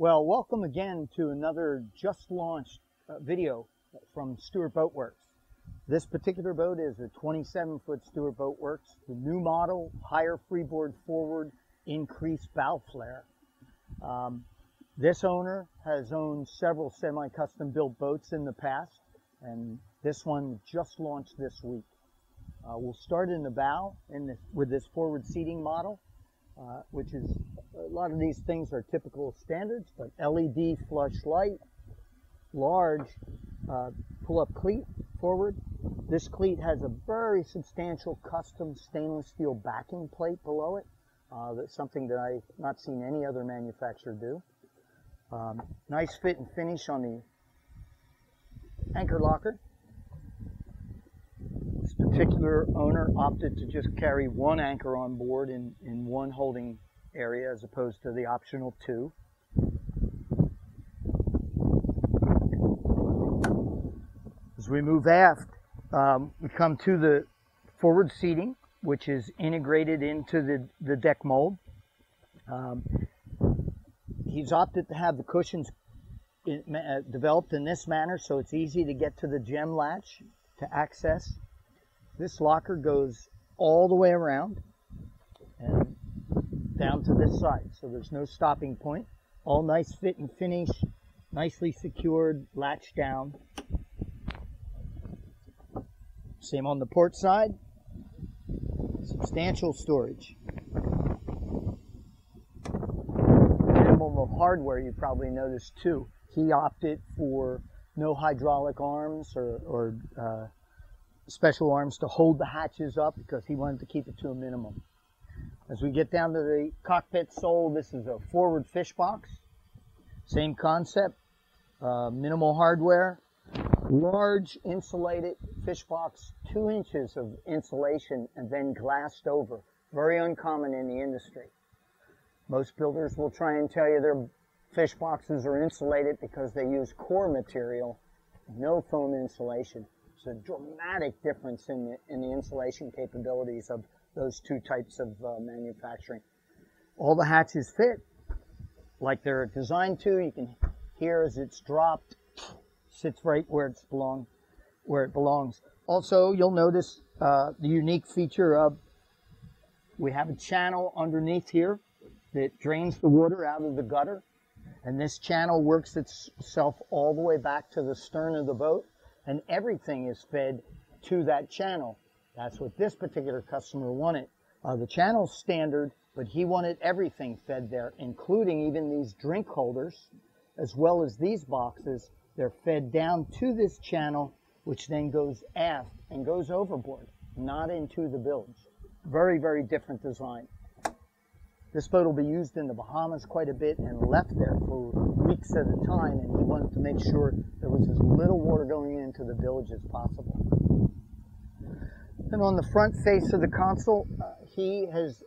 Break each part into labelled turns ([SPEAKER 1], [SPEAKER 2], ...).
[SPEAKER 1] Well, welcome again to another just launched video from Stuart Boatworks. This particular boat is a 27-foot Stuart Boatworks, the new model, higher freeboard forward, increased bow flare. This owner has owned several semi-custom built boats in the past, and this one just launched this week. We'll start in the bow with this forward seating model. Which is, a lot of these things are typical standards, but LED flush light, large pull-up cleat forward. This cleat has a very substantial custom stainless steel backing plate below it. That's something that I've not seen any other manufacturer do. Nice fit and finish on the anchor locker. This particular owner opted to just carry one anchor on board in one holding area as opposed to the optional two. As we move aft, we come to the forward seating, which is integrated into the deck mold. He's opted to have the cushions developed in this manner so it's easy to get to the gem latch to access. This locker goes all the way around and down to this side, so there's no stopping point. All nice fit and finish, nicely secured, latch down. Same on the port side. Substantial storage. Minimum of hardware, you probably noticed too. He opted for no hydraulic arms or special arms to hold the hatches up because he wanted to keep it to a minimum. As we get down to the cockpit sole, this is a forward fish box. Same concept, minimal hardware, large insulated fish box, 2 inches of insulation and then glassed over. Very uncommon in the industry. Most builders will try and tell you their fish boxes are insulated because they use core material, no foam insulation. It's a dramatic difference in the insulation capabilities of those two types of manufacturing. All the hatches fit like they're designed to. You can hear as it's dropped, sits right where it belongs. Also, you'll notice the unique feature of we have a channel underneath here that drains the water out of the gutter, and this channel works itself all the way back to the stern of the boat. And everything is fed to that channel. That's what this particular customer wanted. The channel's standard, but he wanted everything fed there, including even these drink holders, as well as these boxes. They're fed down to this channel, which then goes aft and goes overboard, not into the bilge. Very, very different design. This boat will be used in the Bahamas quite a bit and left there for weeks at a time, and he wanted to make sure there was as little water going into the bilge as possible. And on the front face of the console, he has,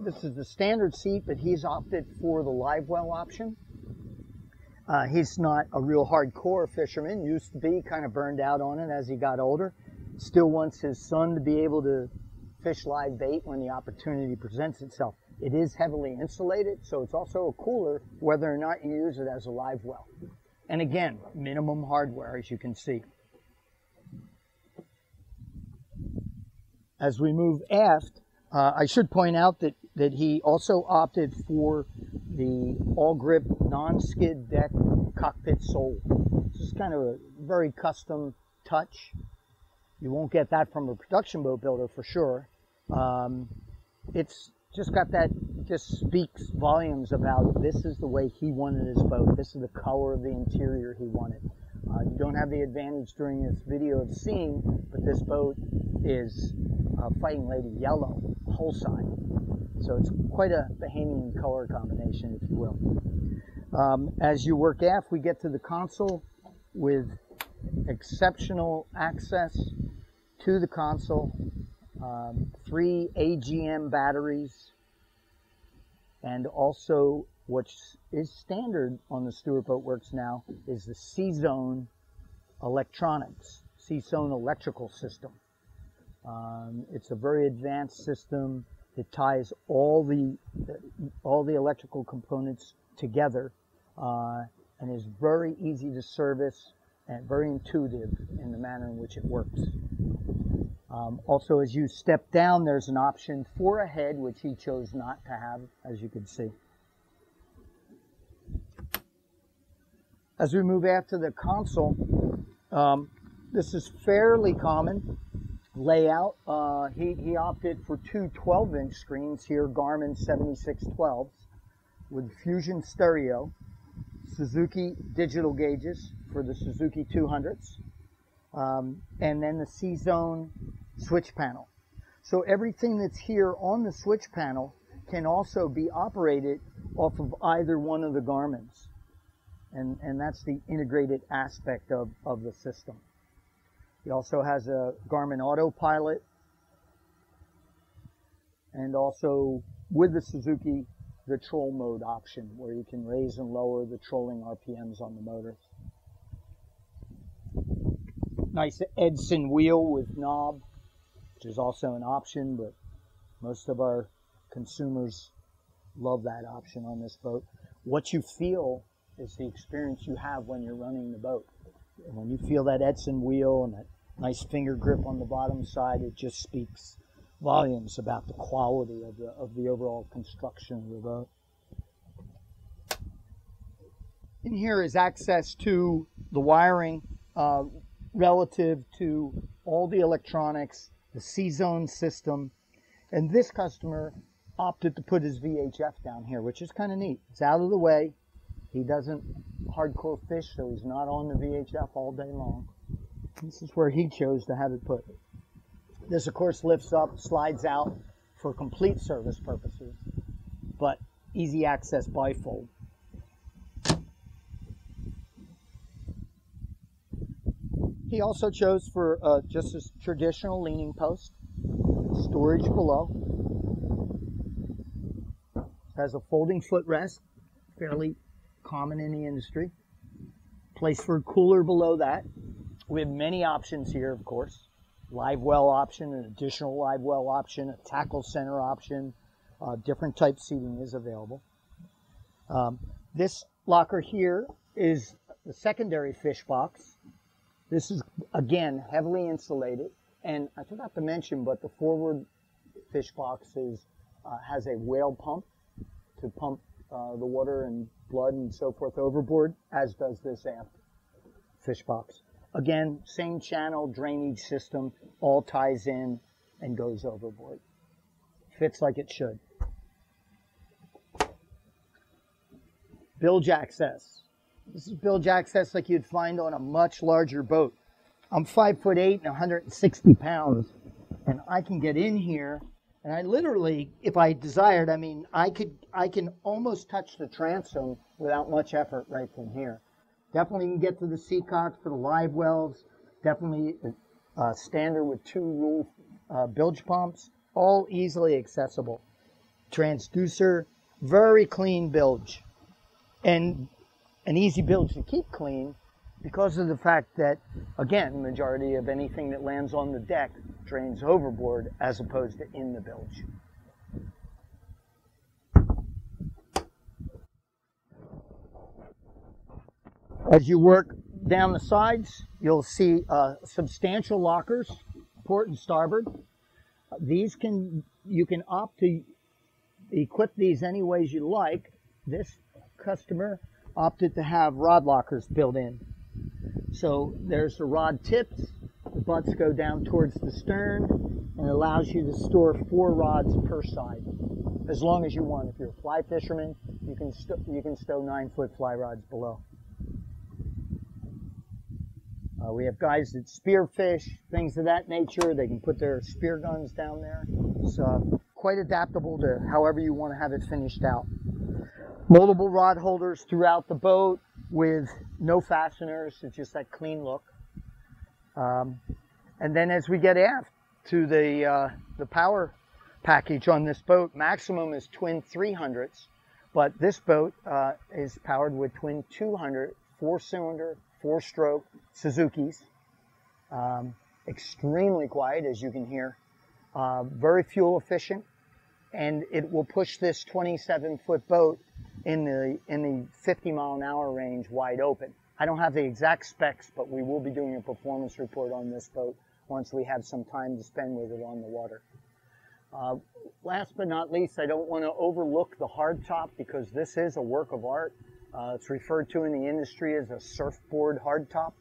[SPEAKER 1] this is the standard seat, but he's opted for the live well option. He's not a real hardcore fisherman, used to be, kind of burned out on it as he got older. Still wants his son to be able to fish live bait when the opportunity presents itself. It is heavily insulated, so it's also a cooler whether or not you use it as a live well. And again, minimum hardware, as you can see. As we move aft, I should point out that he also opted for the all-grip non-skid deck cockpit sole. This is kind of a very custom touch. You won't get that from a production boat builder for sure. It's just got that, just speaks volumes about this is the way he wanted his boat. This is the color of the interior he wanted. You don't have the advantage during this video of seeing, but this boat is Fighting Lady yellow, whole side. So it's quite a Bahamian color combination, if you will. As you work aft, we get to the console with exceptional access to the console. 3 AGM batteries, and also what is standard on the Stuart Boatworks now is the C-Zone electronics, C-Zone electrical system. It's a very advanced system that ties all the electrical components together and is very easy to service and very intuitive in the manner in which it works. Also, as you step down, there's an option for a head, which he chose not to have, as you can see. As we move after the console, this is fairly common layout. He opted for two 12-inch screens here, Garmin 7612s, with Fusion stereo, Suzuki digital gauges for the Suzuki 200s, and then the C-Zone switch panel. So everything that's here on the switch panel can also be operated off of either one of the Garmins. And that's the integrated aspect of the system. He also has a Garmin Autopilot, and also with the Suzuki, the troll mode option, where you can raise and lower the trolling RPMs on the motors. Nice Edson wheel with knob, which is also an option, but most of our consumers love that option on this boat. What you feel is the experience you have when you're running the boat. And when you feel that Edson wheel and that nice finger grip on the bottom side, it just speaks volumes about the quality of the overall construction of the boat. In here is access to the wiring relative to all the electronics, the C-Zone system, and this customer opted to put his VHF down here, which is kind of neat. It's out of the way. He doesn't hardcore fish, so he's not on the VHF all day long. This is where he chose to have it put. This, of course, lifts up, slides out for complete service purposes, but easy access bifold. He also chose for just a traditional leaning post, storage below. Has a folding footrest, fairly common in the industry. Place for a cooler below that. We have many options here, of course. Live well option, an additional live well option, a tackle center option, different type seating is available. This locker here is the secondary fish box. This is, again, heavily insulated. And I forgot to mention, but the forward fish box has a whale pump to pump the water and blood and so forth overboard, as does this aft fish box. Again, same channel, drainage system, all ties in and goes overboard. Fits like it should. Bilge access. This is bilge access like you'd find on a much larger boat. I'm 5'8" and 160 pounds, and I can get in here, and I literally, if I desired, I mean, I can almost touch the transom without much effort right from here. Definitely can get to the seacock for the live wells. Definitely standard with 2 rule bilge pumps, all easily accessible. Transducer, very clean bilge, and an easy bilge to keep clean because of the fact that, again, the majority of anything that lands on the deck drains overboard as opposed to in the bilge. As you work down the sides, you'll see substantial lockers, port and starboard. These you can opt to equip these any ways you like. This customer opted to have rod lockers built in. So there's the rod tips, the butts go down towards the stern, and it allows you to store 4 rods per side, as long as you want. If you're a fly fisherman, you can stow 9-foot fly rods below. We have guys that spear fish, things of that nature. They can put their spear guns down there. It's quite adaptable to however you want to have it finished out. Multiple rod holders throughout the boat with no fasteners. It's just that clean look. And then as we get aft to the power package on this boat, maximum is twin 300s, but this boat is powered with twin 200 4-cylinder, 4-stroke Suzukis. Extremely quiet, as you can hear. Very fuel efficient, and it will push this 27-foot boat in the 50-mile-an-hour range wide open. I don't have the exact specs, but we will be doing a performance report on this boat once we have some time to spend with it on the water. Last but not least, I don't want to overlook the hardtop because this is a work of art. It's referred to in the industry as a surfboard hardtop.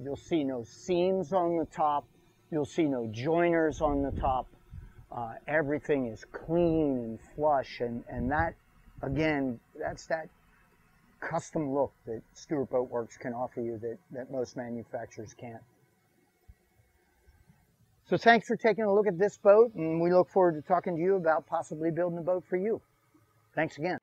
[SPEAKER 1] You'll see no seams on the top. You'll see no joiners on the top. Everything is clean and flush, and that, again, that's that custom look that Stuart Boat Works can offer you that most manufacturers can't. So thanks for taking a look at this boat, and we look forward to talking to you about possibly building a boat for you. Thanks again.